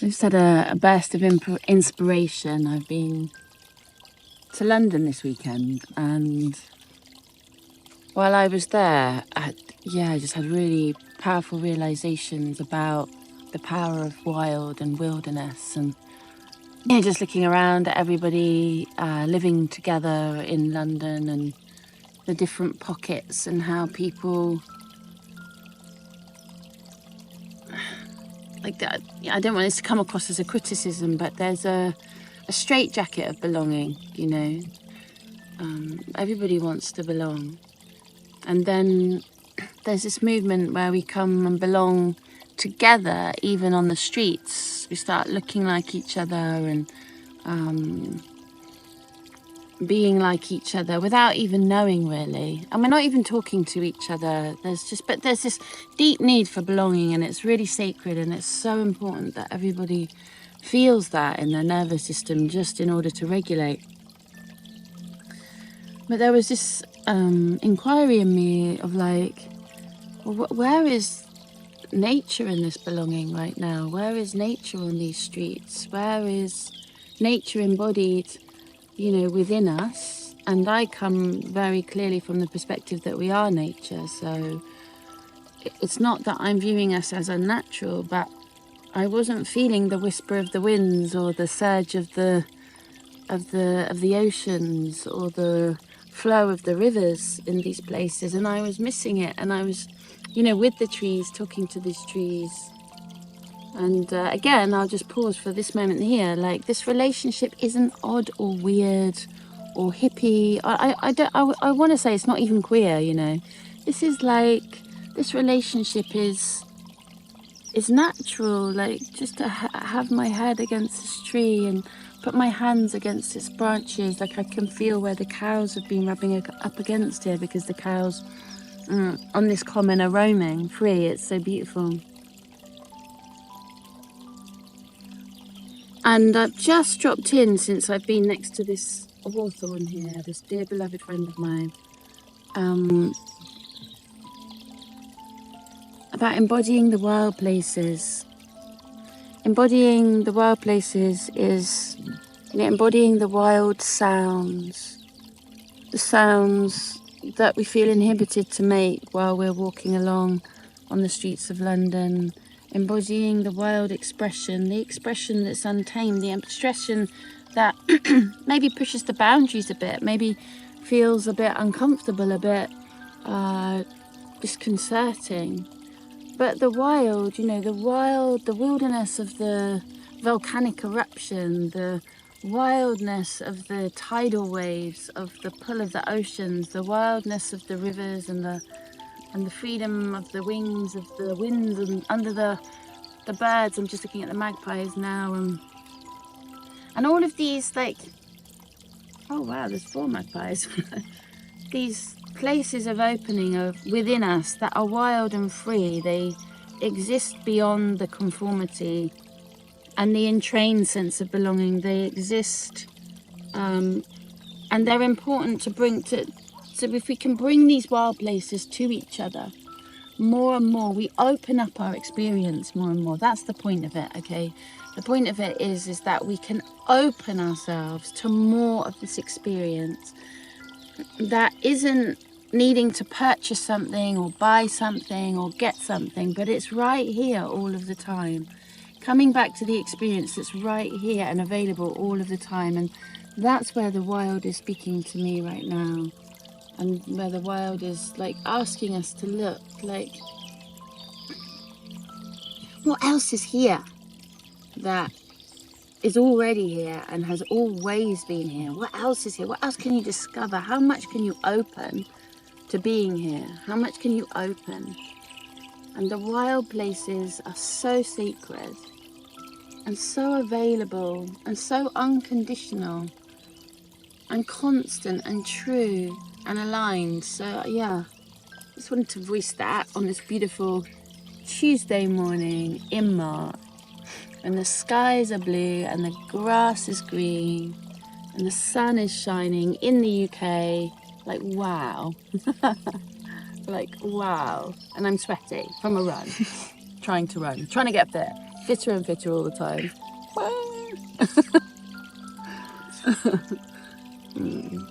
I just had a burst of inspiration. I've been to London this weekend, and while I was there, I just had really powerful realizations about the power of wild and wilderness, and just looking around at everybody living together in London and the different pockets, and how people like that. I don't want this to come across as a criticism, but there's a straitjacket of belonging, everybody wants to belong. And then there's this movement where we come and belong together, even on the streets. We start looking like each other and being like each other without even knowing, really. And we're not even talking to each other. There's this deep need for belonging, and it's really sacred, and it's so important that everybody feels that in their nervous system just in order to regulate. But there was this inquiry in me of like, well, where is nature in this belonging right now? Where is nature on these streets? Where is nature embodied, within us? And I come very clearly from the perspective that we are nature. So it's not that I'm viewing us as unnatural, but I wasn't feeling the whisper of the winds or the surge of the oceans or the flow of the rivers in these places, and I was missing it. And I was, with the trees, talking to these trees. And again, I'll just pause for this moment here. Like, this relationship isn't odd or weird or hippie. I want to say it's not even queer. This is like, this relationship is natural. Like, just to have my head against this tree and put my hands against its branches. Like, I can feel where the cows have been rubbing up against here, because the cows on this common are roaming free. It's so beautiful. And I've just dropped in, since I've been next to this hawthorn here, this dear beloved friend of mine, about embodying the wild places. Embodying the wild places is embodying the wild sounds, the sounds that we feel inhibited to make while we're walking along on the streets of London. Embodying the wild expression, the expression that's untamed, the expression that maybe pushes the boundaries a bit, maybe feels a bit uncomfortable, a bit disconcerting. But the wild, the wilderness of the volcanic eruption, the wildness of the tidal waves, of the pull of the oceans, the wildness of the rivers, and the freedom of the wings of the winds, and under the birds. I'm just looking at the magpies now, and all of these, like, oh wow, there's 4 magpies. These places of opening within us that are wild and free. They exist beyond the conformity and the entrained sense of belonging. They exist, and they're important to bring to. So if we can bring these wild places to each other more and more, we open up our experience more and more. That's the point of it, okay? The point of it is that we can open ourselves to more of this experience that isn't needing to purchase something or buy something or get something, but it's right here all of the time. Coming back to the experience that's right here and available all of the time. And that's where the wild is speaking to me right now. And where the wild is, like, asking us to look, like, what else is here that is already here and has always been here? What else is here? What else can you discover? How much can you open to being here? How much can you open? And the wild places are so sacred and so available and so unconditional and constant and true and aligned. So yeah, just wanted to voice that on this beautiful Tuesday morning in March, and the skies are blue and the grass is green and the sun is shining in the UK. Like, wow. Like, wow. And I'm sweating from a run, trying to get up there, fitter and fitter all the time. Mm.